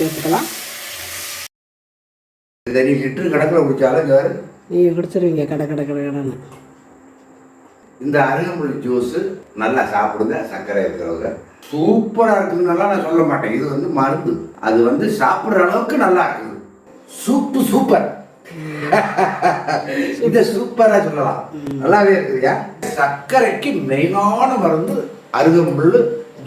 சேர்த்துக்கலாம். இதை நீ லிட்டர் கணக்கில் குடித்தாலும் நீங்கள் குடிச்சிருவீங்க கடன்னு. இந்த அருகம்புல் ஜூஸு நல்லா சாப்பிடுங்க. சர்க்கரை இருக்கிறவங்க சூப்பராக இருக்குதுன்னெல்லாம் நான் சொல்ல மாட்டேன். இது வந்து மருந்து. அது வந்து சாப்பிட்ற அளவுக்கு நல்லா இருக்குது. சூப்பர் இதை சூப்பராக சொல்லலாம். நல்லாவே இருக்குதுயா. சர்க்கரைக்கு மெயினான மருந்து அருகம்புல்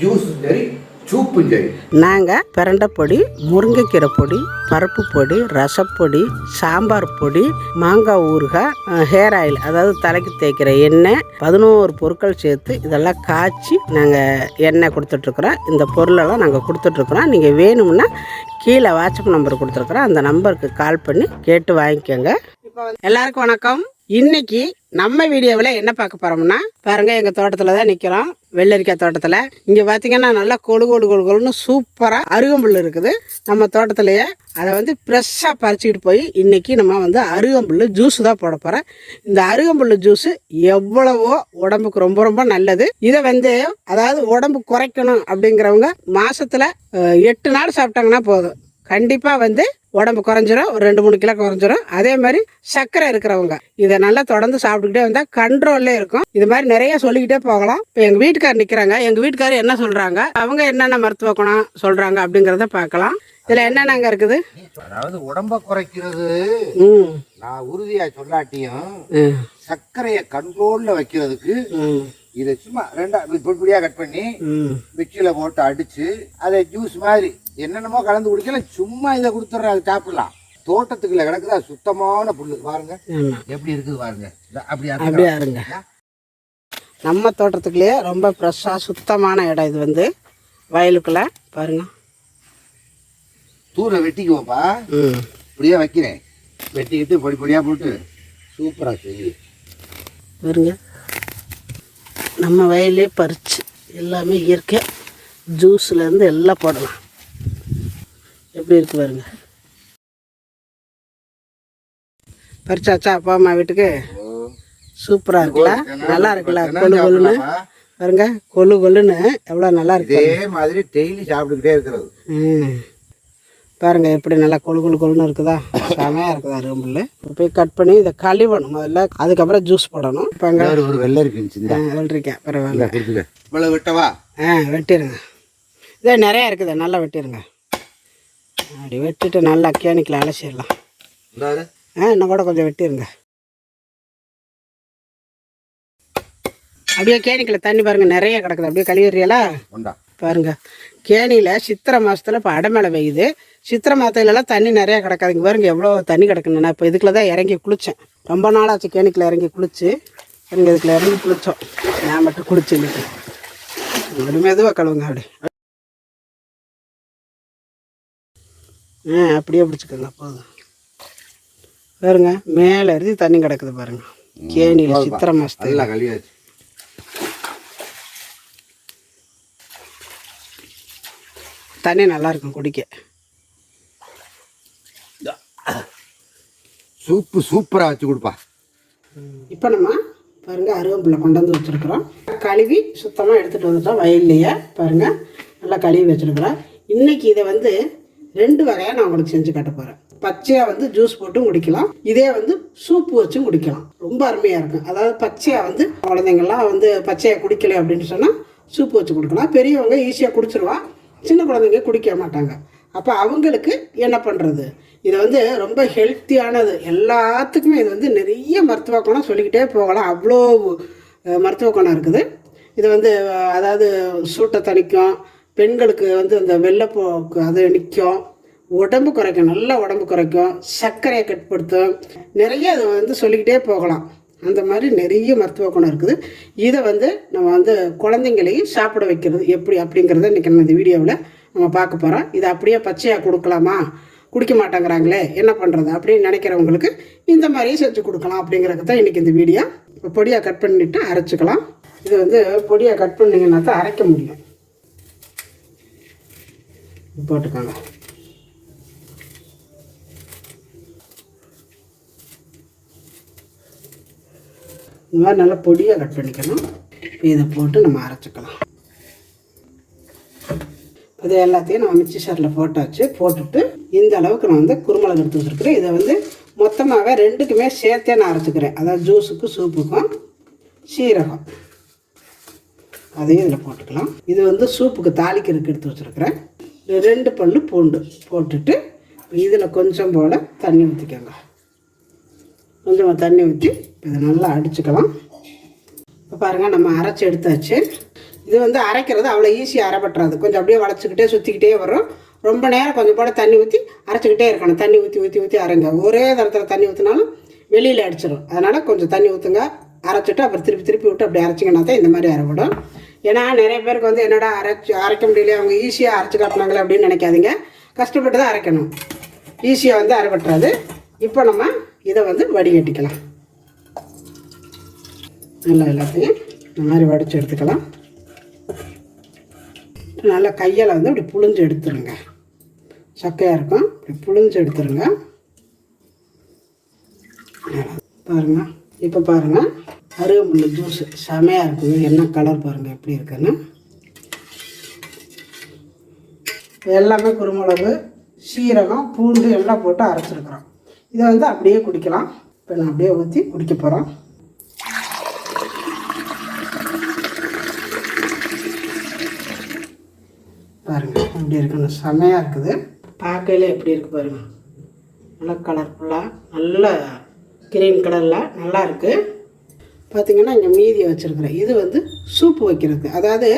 ஜூஸும் சரி சூப்பும் சரி. நாங்கள் பிரண்டை பொடி, முருங்கைக்கீரை பொடி, பருப்பு பொடி, ரசப்பொடி, சாம்பார் பொடி, மாங்காய் ஊறுகாய், ஹேர் ஆயில் அதாவது தலைக்கு தேய்க்கிற எண்ணெய் 11 பொருட்கள் சேர்த்து இதெல்லாம் காய்ச்சி நாங்கள் எண்ணெய் கொடுத்துட்ருக்குறோம். இந்த பொருளெல்லாம் நாங்கள் கொடுத்துட்ருக்குறோம். நீங்கள் வேணும்னா கீழே வாட்ஸ்அப் நம்பர் கொடுத்துருக்குறோம். அந்த நம்பருக்கு கால் பண்ணி கேட்டு வாங்கிக்கோங்க. எல்லாருக்கும் வணக்கம். இன்னைக்கு நம்ம வீடியோவில் என்ன பார்க்க போகிறோம்னா, பாருங்க எங்கள் தோட்டத்தில் தான் நிற்கிறோம். வெள்ளரிக்காய் தோட்டத்தில். இங்கே பார்த்தீங்கன்னா நல்லா கொழுன்னு சூப்பராக அருகம்புல் இருக்குது நம்ம தோட்டத்திலேயே. அதை வந்து ஃப்ரெஷ்ஷாக பறிச்சுக்கிட்டு போய் இன்றைக்கி நம்ம வந்து அருகம்புல் ஜூஸ் தான் போட போகிறோம். இந்த அருகம்புல் ஜூஸு எவ்வளவோ உடம்புக்கு ரொம்ப நல்லது. இதை வந்து அதாவது உடம்பு குறைக்கணும் அப்படிங்கிறவங்க மாதத்தில் 8 நாள் சாப்பிட்டாங்கன்னா போதும். கண்டிப்பாக வந்து உடம்பு குறைஞ்சிரும். ஒரு 2-3 கிலோ குறைஞ்சிரும். அதே மாதிரி சர்க்கரை இருக்கிறவங்க இதை நல்லா தொடர்ந்து சாப்பிட்டுக்கிட்டே வந்தால் கண்ட்ரோல்லே இருக்கும். இது மாதிரி நிறைய சொல்லிக்கிட்டே போகலாம். இப்போ எங்கள் வீட்டுக்காரர் நிற்கிறாங்க. எங்கள் வீட்டுக்காரர் என்ன சொல்கிறாங்க, அவங்க என்னென்ன மருத்துவ குணம் சொல்கிறாங்க அப்படிங்கிறத பார்க்கலாம். இதில் என்னென்னங்க இருக்குது. அதாவது உடம்பை குறைக்கிறது நான் உறுதியாக சொல்லாட்டியும் சர்க்கரையை கண்ட்ரோலில் வைக்கிறதுக்கு இதை சும்மா 2 பொடியாக கட் பண்ணி மிக்சியில் போட்டு அடித்து அதை ஜூஸ் மாதிரி என்னென்னமோ கலந்து குடிக்கலாம். சும்மா இதை கொடுத்துட்றாங்க, சாப்பிடலாம். தோட்டத்துக்குள்ள கிடக்குதா சுத்தமான புல்லு பாருங்க எப்படி இருக்குது பாருங்க. அப்படியா இருங்க. நம்ம தோட்டத்துக்குள்ளேயே ரொம்ப ஃப்ரெஷ்ஷாக சுத்தமான இடம் இது. வந்து வயலுக்குள்ள பாருங்க. தூரை வெட்டிக்குவோம்ப்பா. இப்படியே வைக்கிறேன். வெட்டிக்கிட்டு பொடியாக போட்டு சூப்பராக செய்யுது பாருங்க. நம்ம வயலே பறிச்சு எல்லாமே இயற்கை ஜூஸ்லேருந்து எல்லாம் போடலாம். எப்படி இருக்கு பாருங்க. பறிச்சாச்சா அப்பா அம்மா வீட்டுக்கு? சூப்பராக இருக்குல்ல, நல்லா இருக்குல்ல. கொழுன்னு பாருங்க, கொழுன்னு எவ்வளோ நல்லா இருக்கு. இதே மாதிரி டெய்லி சாப்பிட்டுக்கிட்டே இருக்கிறது. பாருங்க எப்படி நல்லா கொழுன்னு இருக்குதா, செமையாக இருக்குதா. அருகம்புல் போய் கட் பண்ணி இதை கழுவணும் முதல்ல, அதுக்கப்புறம் ஜூஸ் போடணும். இப்போ அங்கே ஒரு வெள்ளரிக்காய் பரவாயில்ல. இவ்வளோ வெட்டவா? வெட்டிடுங்க. இதே நிறையா இருக்குது, நல்லா வெட்டிடுங்க. அப்படி வெட்டிட்டு நல்லா கேணிக்கில் அலசிடலாம். இன்னும் கூட கொஞ்சம் வெட்டிடுங்க. அப்படியே கேணிக்கில் தண்ணி பாருங்கள் நிறைய கிடக்குது. அப்படியே கழுவிடுறீங்களா பாருங்க. கேணியில் சித்திரை மாதத்தில் இப்போ அடைமழை பெய்யுது. சித்திரை மாதத்துலலாம் தண்ணி நிறையா கிடக்காதுங்க. பாருங்க எவ்வளோ தண்ணி கிடக்குன்னு. நான் இப்போ இதுக்குள்ள தான் இறங்கி குளித்தேன். ரொம்ப நாளாச்சு கேணிக்கில் இறங்கி குளிச்சு. பாருங்க இதுக்குள்ள இறங்கி குளித்தோம். நான் மட்டும் குளிச்சு இன்னைக்கு. அப்படி மெதுவாக கழுவுங்க. அப்படி அப்படியே பிடிச்சிக்கோங்க போதும். பாருங்க மேலே இருந்து தண்ணி கிடக்குது பாருங்க கேணியில் சித்திரை மாதத்துல. கழியாச்சு. தண்ணி நல்லா இருக்கும் குடிக்க. சூப்பராக வச்சு கொடுப்பா. இப்போ நம்ம பாருங்க அருகம்புல்லை கொண்டு வந்து வச்சுருக்குறோம். கழுவி சுத்தமாக எடுத்துகிட்டு வந்துட்டோம் வயல்லையே. பாருங்கள் நல்லா கழுவி வச்சுருக்குறோம். இன்றைக்கி இதை வந்து 2 வகையாக நான் உங்களுக்கு செஞ்சு காட்ட போகிறேன். பச்சையாக வந்து ஜூஸ் போட்டும் குடிக்கலாம், இதே வந்து சூப்பு வச்சும் குடிக்கலாம். ரொம்ப அருமையாக இருக்கும். அதாவது பச்சையாக வந்து குழந்தைங்கள்லாம் வந்து பச்சையாக குடிக்கலை அப்படின்னு சொன்னால் சூப்பு வச்சு கொடுக்கலாம். பெரியவங்க ஈஸியாக குடிச்சிருவா, சின்ன குழந்தைங்க குடிக்க மாட்டாங்க. அப்போ அவங்களுக்கு என்ன பண்ணுறது, இது வந்து ரொம்ப ஹெல்த்தியானது. எல்லாத்துக்குமே இது வந்து நிறைய மருத்துவ குணம் சொல்லிக்கிட்டே போகலாம். அவ்வளோ மருத்துவ குணம் இருக்குது. இது வந்து அதாவது சூட்டை தணிக்கும், பெண்களுக்கு வந்து அந்த வெள்ளைப்போக்கு அது நிற்கும், உடம்பு குறைக்கும், நல்லா உடம்பு குறைக்கும், சர்க்கரையை கட்டுப்படுத்தும். நிறைய அது வந்து சொல்லிக்கிட்டே போகலாம். அந்த மாதிரி நிறைய மருத்துவ குணம் இருக்குது. இதை வந்து நம்ம வந்து குழந்தைங்களையும் சாப்பிட வைக்கிறது எப்படி அப்படிங்கிறத இன்றைக்கி நம்ம இந்த வீடியோவில் நம்ம பார்க்க போகிறோம். இதை அப்படியே பச்சையாக கொடுக்கலாமா, குடிக்க மாட்டேங்கிறாங்களே என்ன பண்ணுறது அப்படின்னு நினைக்கிறவங்களுக்கு இந்த மாதிரியும் செஞ்சு கொடுக்கலாம் அப்படிங்கிறது தான் இன்றைக்கி இந்த வீடியோ. இப்போ பொடியாக கட் பண்ணிவிட்டு அரைச்சிக்கலாம். இது வந்து பொடியாக கட் பண்ணிங்கன்னா தான் அரைக்க முடியும். போட்டுக்காங்க. இந்த மாதிரி நல்லா பொடியாக கட் பண்ணிக்கணும். இதை போட்டு நம்ம அரைச்சிக்கலாம். இது எல்லாத்தையும் நம்ம மிக்சி சாரில் போட்டாச்சு. போட்டுட்டு இந்த அளவுக்கு நான் வந்து குருமிளகு எடுத்து வச்சுருக்கிறேன். இதை வந்து மொத்தமாகவே ரெண்டுக்குமே சேர்த்தே நான் அரைச்சிக்கிறேன். அதாவது ஜூஸுக்கும் சூப்புக்கும். சீரகம் அதையும் இதில் போட்டுக்கலாம். இது வந்து சூப்புக்கு தாளிக்கிறதுக்கு எடுத்து வச்சுருக்கிறேன். 2 பல்லு பூண்டு போட்டுட்டு இதில் கொஞ்சம் போல் தண்ணி ஊற்றிக்கோங்க. கொஞ்சமாக தண்ணி ஊற்றி இதை நல்லா அடிச்சுக்கலாம். இப்போ பாருங்கள், நம்ம அரைச்சி எடுத்தாச்சு. இது வந்து அரைக்கிறது அவ்வளோ ஈஸியாக அரைப்பட்டுறாது. கொஞ்சம் அப்படியே வளைச்சிக்கிட்டே சுற்றிக்கிட்டே வரும். ரொம்ப நேரம் கொஞ்சம் போல் தண்ணி ஊற்றி அரைச்சிக்கிட்டே இருக்கணும். தண்ணி ஊற்றி ஊற்றி ஊற்றி அரைங்க. ஒரே தரத்தில் தண்ணி ஊற்றினாலும் வெளியில் அடிச்சிடும். அதனால் கொஞ்சம் தண்ணி ஊற்றுங்க. அரைச்சிட்டு அப்புறம் திருப்பி திருப்பி விட்டு அப்படி அரைச்சிங்கன்னா தான் இந்த மாதிரி அரைப்படும். ஏன்னா நிறைய பேருக்கு வந்து என்னடா அரைக்க முடியல, அவங்க ஈஸியாக அரைச்சி காட்டினாங்களே அப்படின்னு நினைக்காதீங்க. கஷ்டப்பட்டு தான் அரைக்கணும். ஈஸியாக வந்து அரைப்பட்டுறாது. இப்போ நம்ம இதை வந்து வடிகட்டிக்கலாம். நல்லா எல்லாத்தையும் இந்த மாதிரி வடித்து எடுத்துக்கலாம். நல்லா கையால் வந்து இப்படி புழிஞ்சு எடுத்துருங்க. சக்கையாக இருக்கும், இப்படி புழிஞ்சு எடுத்துருங்க. பாருங்கள், இப்போ பாருங்கள், அருகம்புல் ஜூஸு செமையாக இருக்குங்க. என்ன கலர் பாருங்கள் எப்படி இருக்குன்னு. எல்லாமே குருமிளகு, சீரகம், பூண்டு எல்லாம் போட்டு அரைச்சிருக்கிறோம். இதை வந்து அப்படியே குடிக்கலாம். இப்போ நான் அப்படியே ஊற்றி குடிக்க போகிறோம். பாருங்கள் எப்படி இருக்குன்னு. செமையாக இருக்குது. பார்க்கையில் எப்படி இருக்குது பாருங்கள். நல்லா கலர்ஃபுல்லாக, நல்ல கிரீன் கலரில் நல்லா இருக்குது. பார்த்திங்கன்னா இங்கே மீதியை வச்சுருக்குறேன். இது வந்து சூப்பு வைக்கிறதுக்கு, அதாவது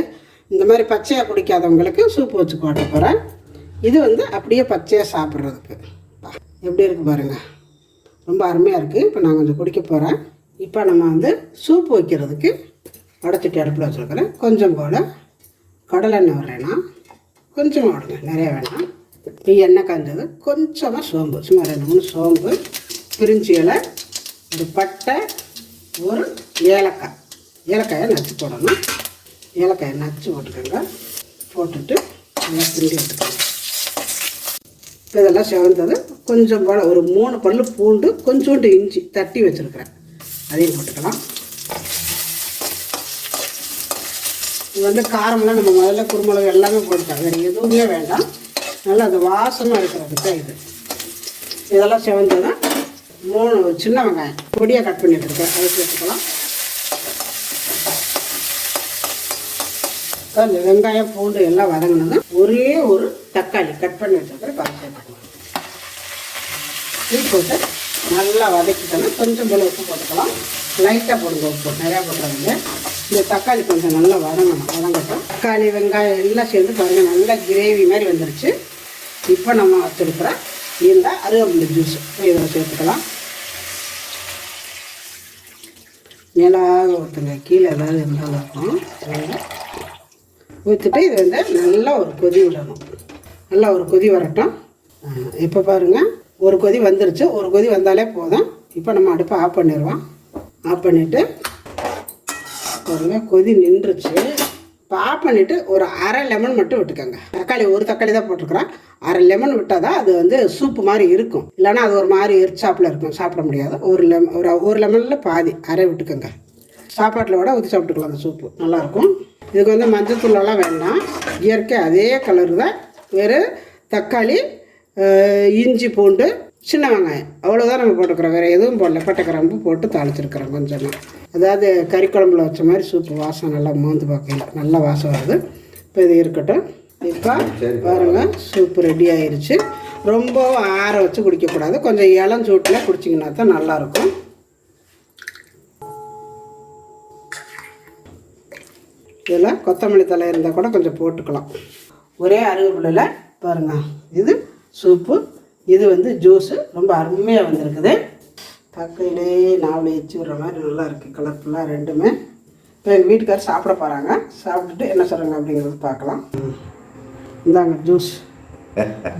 இந்த மாதிரி பச்சையாக குடிக்காதவங்களுக்கு சூப்பு வச்சு போட்ட போகிறேன். இது வந்து அப்படியே பச்சையாக சாப்பிட்றதுக்கு. எப்படி இருக்குது பாருங்கள், ரொம்ப அருமையாக இருக்குது. இப்போ நான் கொஞ்சம் குடிக்க போகிறேன். இப்போ நம்ம வந்து சூப்பு வைக்கிறதுக்கு உடச்சிட்டு அடுப்பில் வச்சுருக்கிறேன். கொஞ்சம் போல் கடலெண்ணெய் வர்றேன்னா கொஞ்சமாக விடுங்க, நிறையா வேணாம். இப்போ எண்ணெய் காய்ஞ்சது, கொஞ்சமாக சோம்பு, சும்மா 2-3 சோம்பு, பிரிஞ்சி இலை, ஒரு பட்டை, ஒரு ஏலக்காய். ஏலக்காயை நச்சு போடணும். ஏலக்காயை நச்சு போட்டுக்கோங்க. போட்டுட்டு நல்லா கிண்டி எடுத்துக்கோங்க. இப்போ இதெல்லாம் செவந்தது. கொஞ்சம் போல் ஒரு 3 பல்லு பூண்டு, கொஞ்சோண்டு இஞ்சி தட்டி வச்சுருக்கிறேன், அதையும் போட்டுக்கலாம். இது வந்து காரமெல்லாம் நம்ம முதல்ல குருமிளகு எல்லாமே போட்டுட்டோம், வேறு எதுவுமே வேண்டாம். நல்லா அது வாசமாக இருக்கிறதுக்கு இது. இதெல்லாம் செவந்ததுன்னா 3 சின்ன வெங்காயம் பொடியாக கட் பண்ணி வச்சுருக்கேன், அதை சேர்த்துக்கலாம். இந்த வெங்காயம் பூண்டு எல்லாம் வதங்கினதும் ஒரே ஒரு தக்காளி கட் பண்ணி வச்சுருக்கிறேன், அதை சேர்த்துக்கலாம். இது போட்டு நல்லா வதக்கிட்டோன்னா கொஞ்சம் போல் உப்பு போட்டுக்கலாம். லைட்டாக போடுங்க, உப்பு நிறையா போட்டுறாங்க. இந்த தக்காளி கொஞ்சம் நல்லா வதங்கட்டும். தக்காளி வெங்காயம் எல்லாம் சேர்ந்து பாருங்கள், நல்லா கிரேவி மாதிரி வந்துருச்சு. இப்போ நம்ம வச்சுருக்கிற இந்த அருகம்புல் ஜூஸ் இதில் சேர்த்துக்கலாம். மேலாக ஊற்றுங்க, கீழே ஏதாவது இருந்தாலும் இருக்கும். ஊற்றிட்டு இது வந்து நல்லா ஒரு கொதி விடணும். நல்லா ஒரு கொதி வரட்டும். இப்போ பாருங்கள், ஒரு கொதி வந்துருச்சு. ஒரு கொதி வந்தாலே போதும். இப்போ நம்ம அடுப்பை ஆஃப் பண்ணிடுவோம். ஆஃப் பண்ணிவிட்டு பாருங்கள், கொதி நின்றுச்சு. இப்போ ஆஃப் பண்ணிவிட்டு ஒரு அரை லெமன் மட்டும் விட்டுக்கோங்க. தக்காளி ஒரு தக்காளி தான் போட்டிருக்குறேன். அரை லெமன் விட்டால் தான் அது வந்து சூப்பு மாதிரி இருக்கும். இல்லைன்னா அது ஒரு மாதிரி எரிச்சாப்பில் இருக்கும், சாப்பிட முடியாது. ஒரு லெமனில் பாதி அரை விட்டுக்கோங்க. சாப்பாட்டில் விட ஊற்றி சாப்பிட்டுக்கலாம். அந்த சூப்பு நல்லாயிருக்கும். இதுக்கு வந்து மஞ்சத்தூளெல்லாம் வேண்டாம், இயற்கை அதே கலர் தான். வேறு தக்காளி, இஞ்சி, பூண்டு, சின்ன வெங்காயம், அவ்வளோதான் நம்ம போட்டுக்கிறோம். வேறு எதுவும் போடல. பட்டை கிராம்பு போட்டு தாளிச்சிருக்கிறோம் கொஞ்சமாக. அதாவது கறி குழம்புல வச்ச மாதிரி சூப்பு வாசம் நல்லா மோந்து பார்க்கல, நல்லா வாசம் வருது. இப்போ இது இருக்கட்டும். இப்போ பாருங்கள், சூப்பு ரெடி ஆயிடுச்சு. ரொம்ப ஆற வச்சு குடிக்கக்கூடாது, கொஞ்சம் இளஞ்சூட்டில் குடிச்சிங்கன்னா தான் நல்லாயிருக்கும். இதில் கொத்தமல்லி தலை இருந்தால் கூட கொஞ்சம் போட்டுக்கலாம். ஒரே அருகம்புல்லில் பாருங்கள், இது சூப்பு, இது வந்து ஜூஸு. ரொம்ப அருமையாக வந்திருக்குது. தக்கையிலே நாவலை எச்சு விடுற மாதிரி நல்லா இருக்குது, கலர்ஃபுல்லாக ரெண்டுமே. இப்போ எங்கள் வீட்டுக்காரர் சாப்பிட போகிறாங்க. சாப்பிட்டுட்டு என்ன சொல்கிறாங்க அப்படிங்கிறது பார்க்கலாம். இந்தாங்க ஜூஸ்,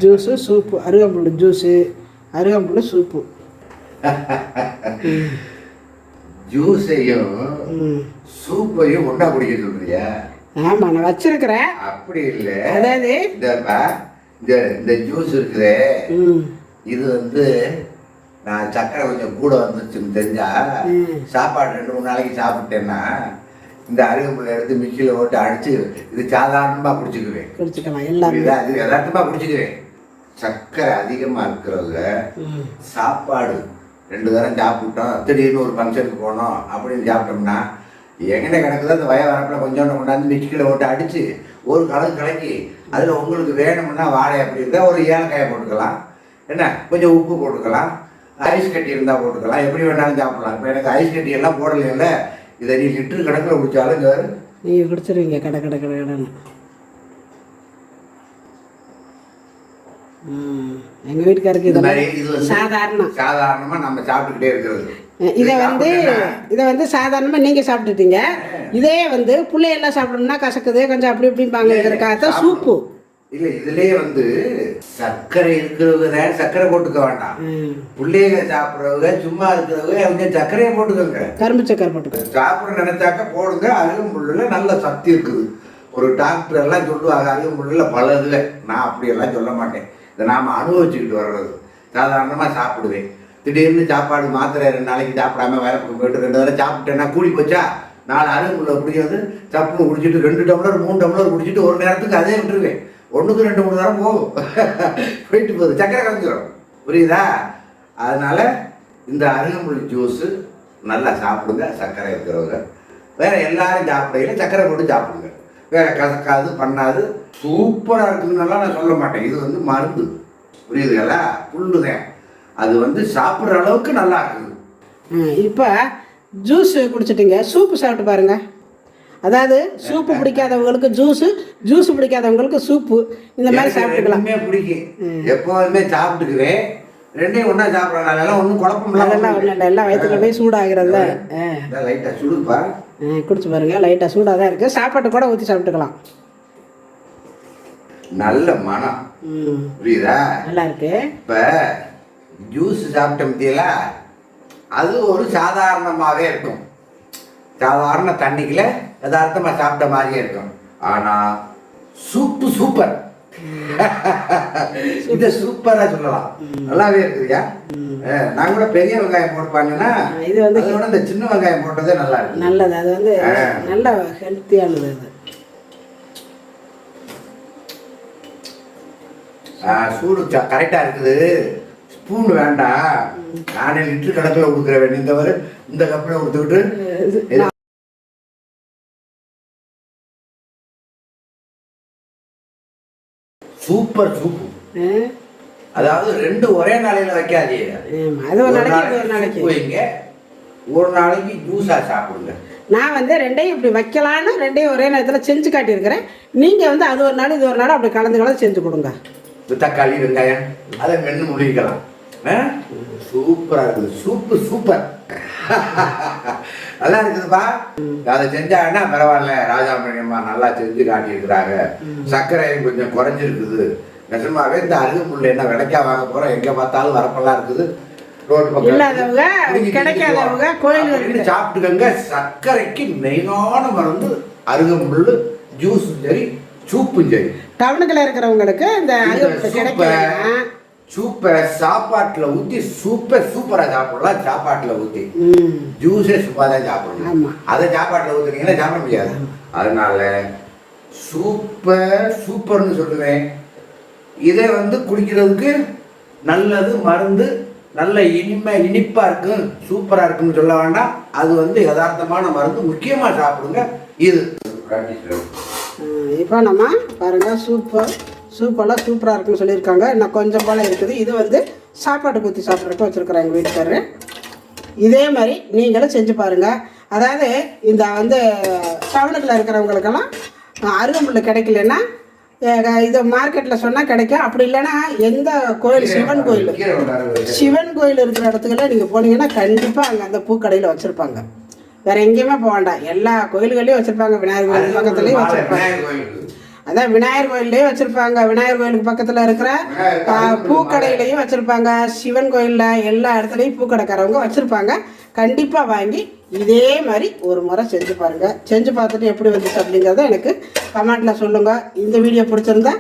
ஜூஸு சூப்பு, அருகம்புல் ஜூஸு, அருகம்புல் சூப்பு. ஜூஸையும் சூப்பையும் ஒன்றா குடிக்க சொல்றியா? ஆமாம், நான் வச்சிருக்கிறேன். அப்படி இல்லை, அதாவது இந்த ஜூஸ் இருக்குது, இது வந்து நான் சக்கரை கொஞ்சம் கூட வந்துச்சுன்னு தெரிஞ்சா சாப்பாடு 2-3 நாளைக்கு சாப்பிட்டேன்னா இந்த அருகம்புல்லை எடுத்து மிக்சியில் போட்டு அடிச்சு இது சாதாரணமாக குடிச்சுக்கலாம் எல்லாம் இது யதார்த்தமாக குடிச்சுக்குவேன். சர்க்கரை அதிகமாக இருக்கிறவங்க சாப்பாடு 2 தரம் சாப்பிட்டோம், திடீர்னு ஒரு ஃபங்க்ஷனுக்கு போனோம் அப்படின்னு சாப்பிட்டோம்னா எங்கன கிடக்குதோ அந்த வய வரப்பில் கொஞ்சோண்டு கொண்டாந்து மிக்சியில் போட்டு அடித்து ஒரு கலக்கி அதில் உங்களுக்கு வேணும்னா வாழை அப்படி இருந்தால் ஒரு ஏலக்காயை போட்டுக்கலாம், என்ன கொஞ்சம் உப்பு போட்டுக்கலாம், ஐஸ் கட்டி இருந்தால் போட்டுக்கலாம், எப்படி வேணாலும் சாப்பிடலாம். இப்போ எனக்கு ஐஸ் கட்டி எல்லாம் போடலையில, இதை நீ லிட்டரு கணக்கில் குடித்தாலும் நீங்கள் குடிச்சிருவீங்க கடன்னு. எங்கள் வீட்டுக்காருக்கு இது மாதிரி சாதாரணமாக நம்ம சாப்பிட்டுக்கிட்டே இருக்கிறது. இதை வந்து சாதாரணமாக நீங்கள் சாப்பிட்டுட்டீங்க. இதே வந்து பிள்ளையெல்லாம் சாப்பிடணும்னா கசக்குது கொஞ்சம் அப்படி இப்படின்னு சூப்பு இல்லை. இதுலேயே வந்து சர்க்கரை இருக்கிறவங்க சர்க்கரை போட்டுக்க வேண்டாம். பிள்ளைங்க சாப்பிட்றவங்க சும்மா இருக்கிறவங்க கொஞ்சம் சர்க்கரையை போட்டுக்கோங்க, கரும்பு சர்க்கரை போட்டுக்கோங்க. சாப்பிட நினைச்சாக்க போடுங்க. அருகம்புல்லுல நல்ல சக்தி இருக்குது. ஒரு டாக்டர் எல்லாம் சொல்லுவாங்க அருகம்புல்லுல பல இதில். நான் அப்படியெல்லாம் சொல்ல மாட்டேன், இதை நாம் அனுபவிச்சுக்கிட்டு வர்றது. சாதாரணமாக சாப்பிடுவேன். திடீர்னு சாப்பாடு மாத்திரை 2 நாளைக்கு சாப்பிடாம வேலை போயிட்டு 2 தடவை சாப்பிட்டேன்னா கூடி போச்சா, 4 அருகம்புல்லை குடிக்கிறது சப்புன்னு குடிச்சிட்டு 2 டம்ளர் 3 டம்ளர் குடிச்சிட்டு ஒரு நேரத்துக்கு அதே விட்டுருவேன். 1க்கு 2 3 தரம் போகும், போயிட்டு போகுது, சக்கரை கலந்துடும். புரியுதா? அதனால் இந்த அருகம்புல் ஜூஸு நல்லா சாப்பிடுங்க. சர்க்கரை இருக்கிறவங்க வேறு எல்லாரும் சாப்பிடையில சர்க்கரை போட்டு சாப்பிடுங்க. வேறு கசக்காது பண்ணாது, சூப்பராக இருக்குதுன்னெல்லாம் நான் சொல்ல மாட்டேன். இது வந்து மருந்து, புரியுதுங்களா? புல்லுதான், அது வந்து சாப்பிட்ற அளவுக்கு நல்லா இருக்குது. இப்போ ஜூஸ் குடிச்சிட்டிங்க, சூப்பு சாப்பிட்டு பாருங்க. அதாவது சூப்பு பிடிக்காதவங்களுக்கு ஜூஸ் பிடிக்காதவங்களுக்கு சூப்பு, இந்த மாதிரி சாப்பிட்டுக்கலாம். பிடிக்கும், எப்போதுமே சாப்பிட்டுக்குவேன். 2யும் ஒன்றா சாப்பிட்றதுனால ஒன்றும் குழப்பம் இல்லை. அதெல்லாம் ஒன்றும் இல்லை, எல்லாம் வயிற்றுல போய் சூடாகிறதுல லைட்டாக சுடுப்பா, குடிச்சு பாருங்க. லைட்டாக சூடாக தான் இருக்குது, சாப்பாட்டு கூட ஊற்றி சாப்பிட்டுக்கலாம். நல்ல மனம், புரியுதா? நல்லா இருக்கு. இப்போ ஜூஸ் சாப்பிட்ட பற்றியில அது ஒரு சாதாரணமாகவே இருக்கும். சாதாரண தண்ணிக்குள்ள யதார்த்தமாக சாப்பிட்ட மாதிரியே இருக்கும். ஆனால் சூப்பு சூப்பர், இதை சூப்பராக சொல்லலாம். நல்லாவே இருக்குதுயா. நான் கூட பெரிய வெங்காயம் போட்டுப்பாங்கன்னா இது வந்து இந்த சின்ன வெங்காயம் போட்டதே நல்லா இருக்கு. நல்லது, அது வந்து நல்ல ஹெல்த்தியானது. அது சூடு கரெக்டாக இருக்குது. ஸ்பூன் வேண்டாம், நானே லிட்டரு கணக்கில் கொடுக்குற வேண்டிய இந்த கப்பில் கொடுத்துக்கிட்டு சூப்பர் சூப்பு. அதாவது 2 ஒரே நாளையில வைக்காதீங்க, வைங்க. ஒரு நாளைக்கு ஜூஸா சாப்பிடுங்க. நான் வந்து 2யும் இப்படி வைக்கலான்னு 2யும் ஒரே நேரத்தில் செஞ்சு காட்டியிருக்கிறேன். நீங்கள் வந்து அது ஒரு நாள் இது ஒரு நாள் அப்படி கலந்து செஞ்சு கொடுங்க. தக்காளி வெங்காயம் அதை மென்று முழுகிக்கலாம். சூப்பராக இருக்குது, சூப்பு சூப்பர், நல்லா இருக்குதுப்பா. அதை செஞ்சாங்கன்னா பரவாயில்ல, ராஜாமணியம்மா நல்லா செஞ்சு காட்டியிருக்கிறாங்க. சர்க்கரையும் கொஞ்சம் குறைஞ்சிருக்குது. நிஜமாவே இந்த அருகம்புல்லை என்ன விலைக்கா வாங்க போகிறோம், எங்கே பார்த்தாலும் வரப்பெல்லாம் இருக்குது. ரோடு பக்கம் இல்லாதவங்க கிடைக்காதவங்க கோயில் சாப்பிட்டுக்கங்க. சர்க்கரைக்கு மெயினான மருந்து அருகம்புல் ஜூஸும் சரி சூப்பும் சரி. டவுனுக்குள்ள இருக்கிறவங்களுக்கு இந்த சூப்பை சாப்பாட்டில் ஊற்றி சூப்பராக சாப்பிடலாம். சாப்பாட்டில் ஊற்றி ஜூஸே சூப்பாக தான் சாப்பிடணும். அதை சாப்பாட்டில் ஊற்றுனீங்கன்னா சாப்பிட முடியாது. அதனால சூப்பர்னு சொல்லுவேன். இதை வந்து குடிக்கிறதுக்கு நல்லது, மருந்து, நல்ல இனிப்பாக இருக்கும், சூப்பராக இருக்குன்னு சொல்ல வேண்டாம். அது வந்து யதார்த்தமான மருந்து, முக்கியமாக சாப்பிடுங்க. இது இப்போ நம்ம பாருங்கள், சூப்பெல்லாம் சூப்பராக இருக்குன்னு சொல்லியிருக்காங்க. இன்னும் கொஞ்சம் போல் இருக்குது. இது வந்து சாப்பாட்டு ஊற்றி சாப்பிட்றதுக்கு வச்சுருக்குறேன் எங்கள் வீட்டுக்காரரு. இதே மாதிரி நீங்களும் செஞ்சு பாருங்கள். அதாவது இந்த வந்து டவுனுக்குள்ள இருக்கிறவங்களுக்கெல்லாம் அருகம்புல் கிடைக்கலன்னா இது மார்க்கெட்டில் சொன்னால் கிடைக்கும். அப்படி இல்லைன்னா எந்த கோயில், சிவன் கோயில் இருக்கிற இடத்துக்குலாம் நீங்கள் போனீங்கன்னா கண்டிப்பாக அங்கே அந்த பூக்கடையில் வச்சுருப்பாங்க. வேறு எங்கேயுமே போக வேண்டாம், எல்லா கோயில்களையும் வச்சுருப்பாங்க. விநாயகர் கோயில் பக்கத்துலேயும் வச்சுருப்பாங்க. அதான் விநாயகர் கோயிலே வச்சுருப்பாங்க. விநாயகர் கோயிலுக்கு பக்கத்தில் இருக்கிற பூக்கடையிலையும் வச்சுருப்பாங்க. சிவன் கோயிலில் எல்லா இடத்துலையும் பூக்கடைக்காரவங்க வச்சுருப்பாங்க. கண்டிப்பாக வாங்கி இதே மாதிரி ஒரு முறை செஞ்சு பாருங்கள். செஞ்சு பார்த்துட்டு எப்படி வந்துச்சு அப்படிங்கிறத எனக்கு கமெண்ட்டில் சொல்லுங்கள். இந்த வீடியோ பிடிச்சிருந்தா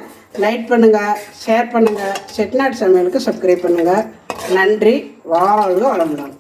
லைக் பண்ணுங்கள், ஷேர் பண்ணுங்கள், செட்டிநாடு சமையலுக்கு சப்ஸ்கிரைப் பண்ணுங்கள். நன்றி. வாழ்க வளமுடன்.